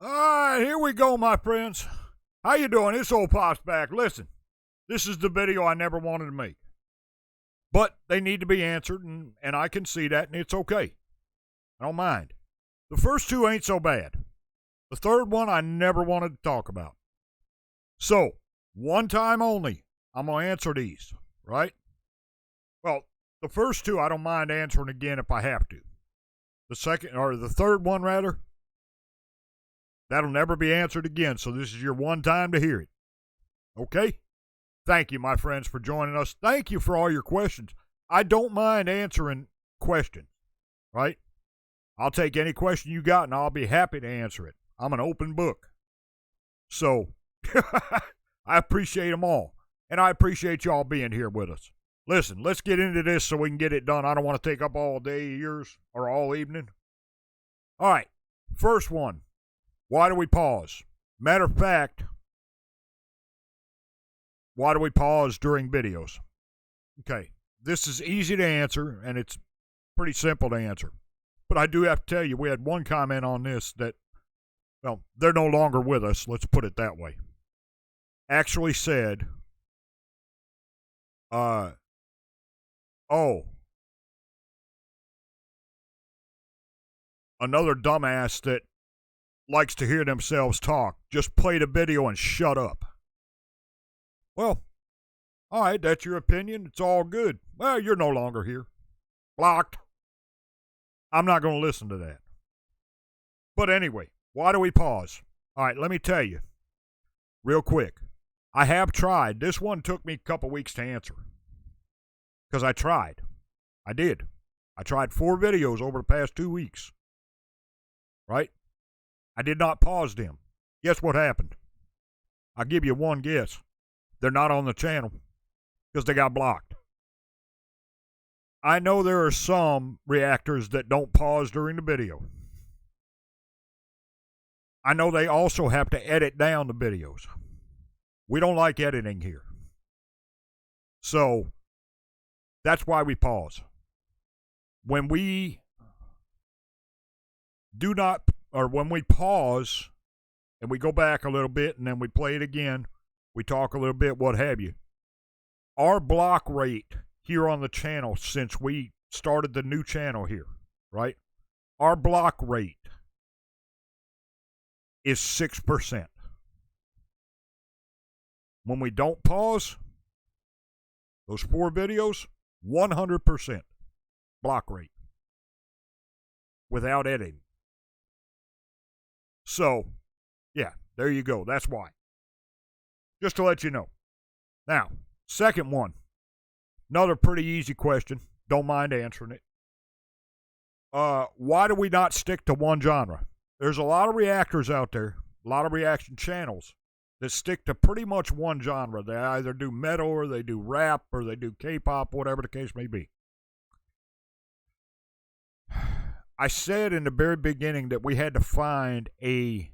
All right, here we go, my friends. How you doing? It's Old Pop's back. Listen, this is the video I never wanted to make. But they need to be answered, and I can see that, and it's okay. I don't mind. The first two ain't so bad. The third one I never wanted to talk about. So, one time only, I'm going to answer these, right? Well, the first two I don't mind answering again if I have to. The second, or the third one rather, that'll never be answered again, so this is your one time to hear it. Okay? Thank you, my friends, for joining us. Thank you for all your questions. I don't mind answering questions, right? I'll take any question you got, and I'll be happy to answer it. I'm an open book. So, I appreciate them all, and I appreciate y'all being here with us. Listen, let's get into this so we can get it done. I don't want to take up all day of yours or all evening. All right, first one. Why do we pause? Matter of fact, why do we pause during videos? Okay, this is easy to answer, and it's pretty simple to answer. But I do have to tell you, we had one comment on this that, well, they're no longer with us, let's put it that way. Actually said, another dumbass that likes to hear themselves talk just played a video and shut up. Well, all right, that's your opinion. It's all good. Well, you're no longer here. Blocked. I'm not going to listen to that. But anyway, why do we pause? All right, let me tell you real quick. I have tried. This one took me a couple weeks to answer because I tried. I did. I tried 4 videos over the past 2 weeks. Right? I did not pause them. Guess what happened? I'll give you one guess. They're not on the channel because they got blocked. I know there are some reactors that don't pause during the video. I know they also have to edit down the videos. We don't like editing here. So, that's why we pause. When we do not, or when we pause and we go back a little bit and then we play it again, we talk a little bit, what have you. Our block rate here on the channel since we started the new channel here, right? Our block rate is 6%. When we don't pause, those 4 videos, 100% block rate without editing. So, yeah, there you go. That's why. Just to let you know. Now, second one. Another pretty easy question. Don't mind answering it. Why do we not stick to one genre? There's a lot of reactors out there, a lot of reaction channels that stick to pretty much one genre. They either do metal or they do rap or they do K-pop, whatever the case may be. I said in the very beginning that we had to find a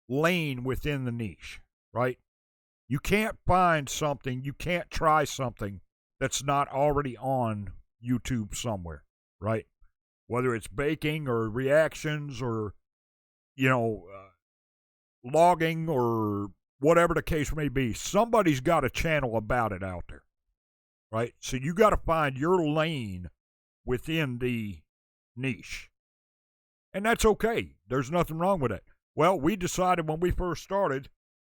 lane within the niche, right? You can't find something, you can't try something that's not already on YouTube somewhere, right? Whether it's baking or reactions or, logging or whatever the case may be, somebody's got a channel about it out there, right? So you got to find your lane within the niche. And that's okay. There's nothing wrong with it. Well, we decided when we first started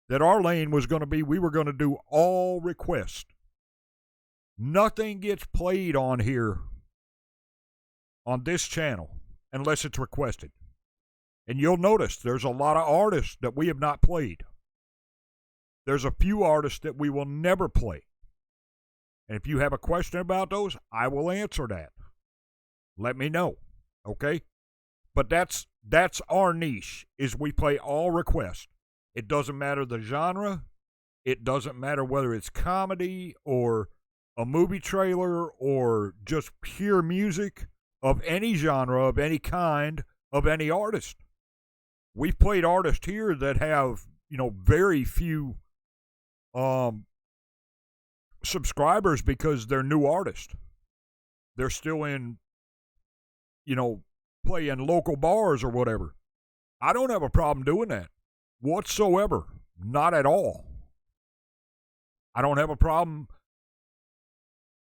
that our lane was going to be, we were going to do all requests. Nothing gets played on here, on this channel, unless it's requested. And you'll notice there's a lot of artists that we have not played. There's a few artists that we will never play. And if you have a question about those, I will answer that. Let me know, okay? But that's our niche, is we play all requests. It doesn't matter the genre. It doesn't matter whether it's comedy or a movie trailer or just pure music of any genre, of any kind, of any artist. We've played artists here that have, very few subscribers because they're new artists. They're still in, playing local bars or whatever. I don't have a problem doing that whatsoever. Not at all. I don't have a problem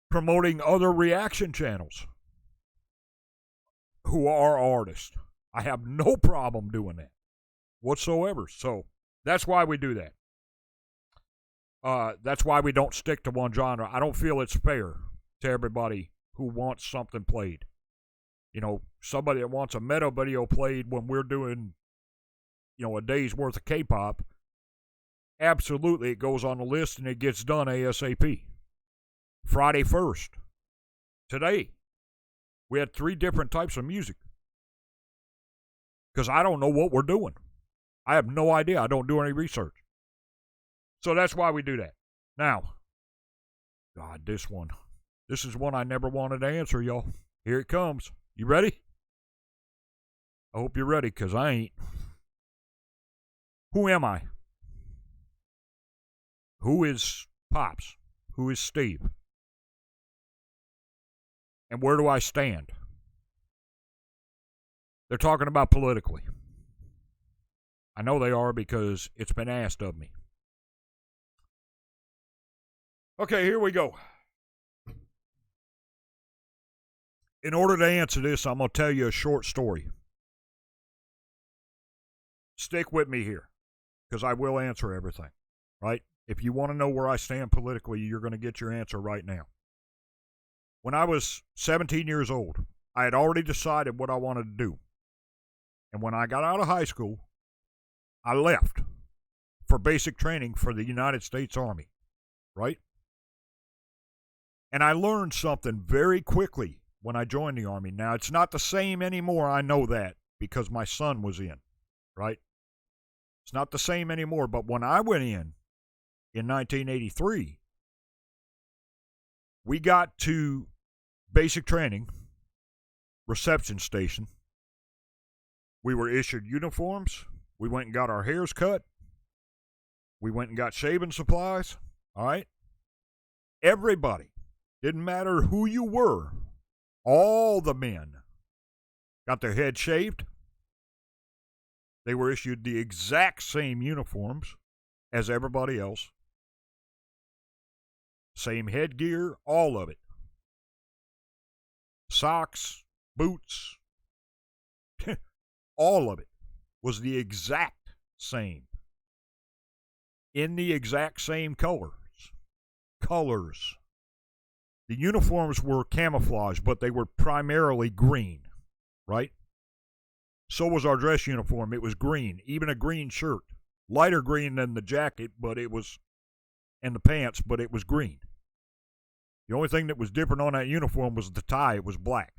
promoting other reaction channels who are artists. I have no problem doing that whatsoever. So that's why we do that. That's why we don't stick to one genre. I don't feel it's fair to everybody who wants something played. You know, somebody that wants a meta video played when we're doing, you know, a day's worth of K-pop, absolutely it goes on the list and it gets done ASAP. Friday 1st. Today, we had 3 different types of music. Because I don't know what we're doing. I have no idea. I don't do any research. So that's why we do that. Now, God, this one. This is one I never wanted to answer, y'all. Here it comes. You ready? I hope you're ready, because I ain't. Who am I? Who is Pops? Who is Steve? And where do I stand? They're talking about politically. I know they are because it's been asked of me. Okay, here we go. In order to answer this, I'm going to tell you a short story. Stick with me here, because I will answer everything, right? If you want to know where I stand politically, you're going to get your answer right now. When I was 17 years old, I had already decided what I wanted to do. And when I got out of high school, I left for basic training for the United States Army, right? And I learned something very quickly when I joined the Army. Now, it's not the same anymore, I know that, because my son was in, right? It's not the same anymore, but when I went in 1983, we got to basic training, reception station. We were issued uniforms. We went and got our hairs cut. We went and got shaving supplies, all right? Everybody, didn't matter who you were, all the men got their head shaved. They were issued the exact same uniforms as everybody else. Same headgear, all of it. Socks, boots, all of it was the exact same. In the exact same colors. The uniforms were camouflage, but they were primarily green, right? So was our dress uniform. It was green, even a green shirt. Lighter green than the jacket, but it was, and the pants, but it was green. The only thing that was different on that uniform was the tie. It was black.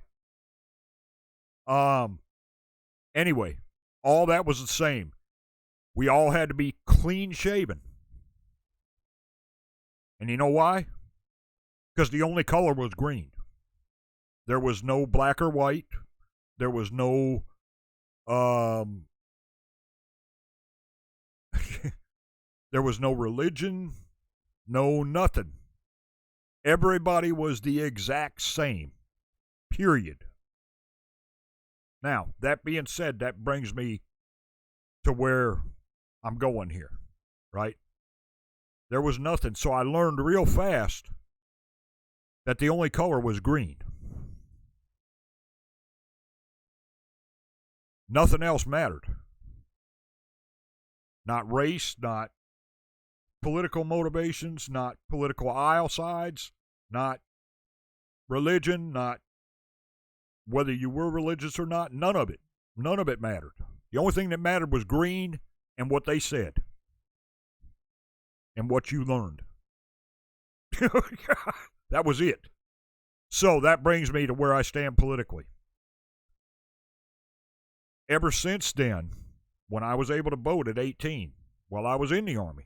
Anyway, all that was the same. We all had to be clean shaven. And you know why? Because the only color was green. There was no black or white. There was no there was no religion, no nothing. Everybody was the exact same. Period. Now, that being said, that brings me to where I'm going here, right? There was nothing, so I learned real fast that the only color was green. Nothing else mattered. Not race, not political motivations, not political aisle sides, not religion, not whether you were religious or not. None of it. None of it mattered. The only thing that mattered was green and what they said and what you learned. That was it. So that brings me to where I stand politically. Ever since then, when I was able to vote at 18, while I was in the Army,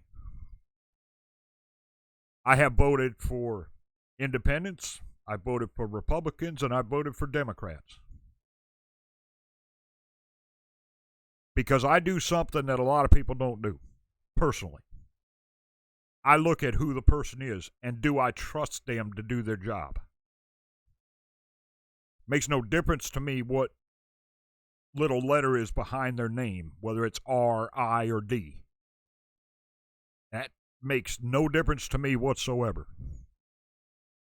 I have voted for independents, I voted for Republicans, and I voted for Democrats. Because I do something that a lot of people don't do, personally. I look at who the person is, and do I trust them to do their job? Makes no difference to me what little letter is behind their name, whether it's R, I, or D. That makes no difference to me whatsoever.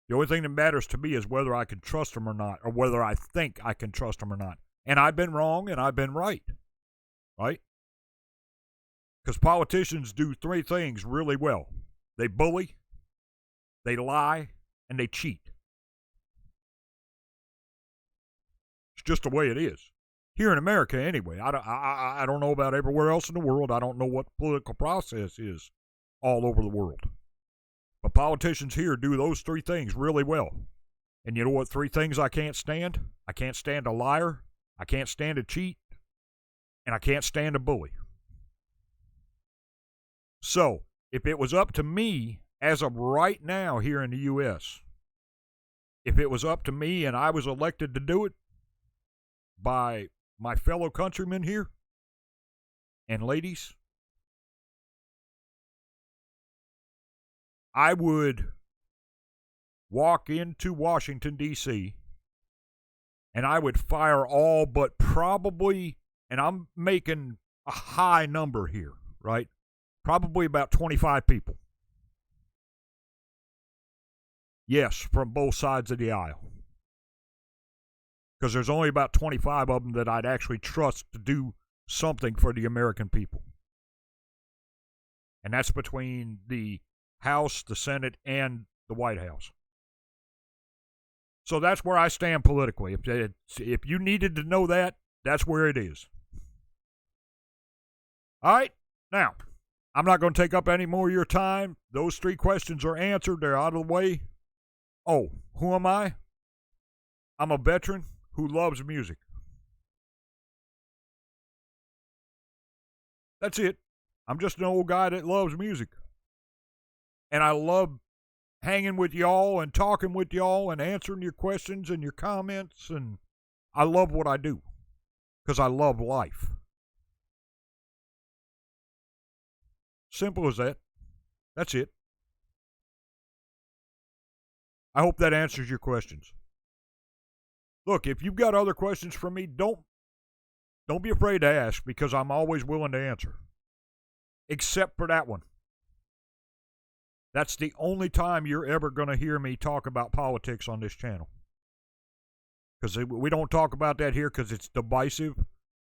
The only thing that matters to me is whether I can trust them or not, or whether I think I can trust them or not. And I've been wrong and I've been right. Right? Because politicians do three things really well. They bully, they lie, and they cheat. It's just the way it is. Here in America, anyway. I don't know about everywhere else in the world. I don't know what the political process is all over the world. But politicians here do those three things really well. And you know what three things I can't stand? I can't stand a liar, I can't stand a cheat, and I can't stand a bully. So, if it was up to me, as of right now here in the U.S., if it was up to me and I was elected to do it by my fellow countrymen here and ladies, I would walk into Washington, D.C., and I would fire all but probably, and I'm making a high number here, right? Probably about 25 people. Yes, from both sides of the aisle. Because there's only about 25 of them that I'd actually trust to do something for the American people. And that's between the House, the Senate, and the White House. So that's where I stand politically. If you needed to know that, that's where it is. All right, now, I'm not going to take up any more of your time. Those three questions are answered. They're out of the way. Oh, who am I? I'm a veteran who loves music. That's it. I'm just an old guy that loves music. And I love hanging with y'all and talking with y'all and answering your questions and your comments. And I love what I do because I love life. Simple as that. That's it. I hope that answers your questions. Look, if you've got other questions for me, don't be afraid to ask because I'm always willing to answer. Except for that one. That's the only time you're ever going to hear me talk about politics on this channel. Because we don't talk about that here because it's divisive,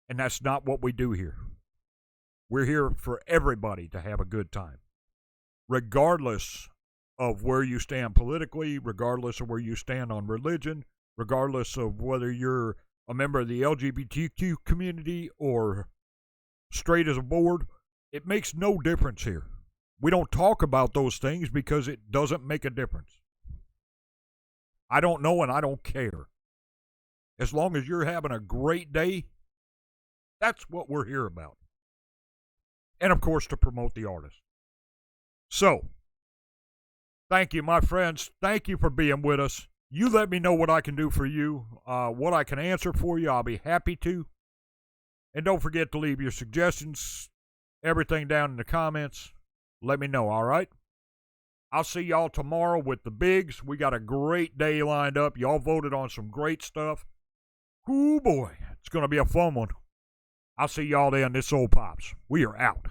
and that's not what we do here. We're here for everybody to have a good time, regardless of where you stand politically, regardless of where you stand on religion, regardless of whether you're a member of the LGBTQ community or straight as a board. It makes no difference here. We don't talk about those things because it doesn't make a difference. I don't know and I don't care. As long as you're having a great day, that's what we're here about. And, of course, to promote the artist. So, thank you, my friends. Thank you for being with us. You let me know what I can do for you, what I can answer for you. I'll be happy to. And don't forget to leave your suggestions, everything down in the comments. Let me know, all right? I'll see y'all tomorrow with the bigs. We got a great day lined up. Y'all voted on some great stuff. Ooh, boy. It's going to be a fun one. I'll see y'all then. This Old Pops. We are out.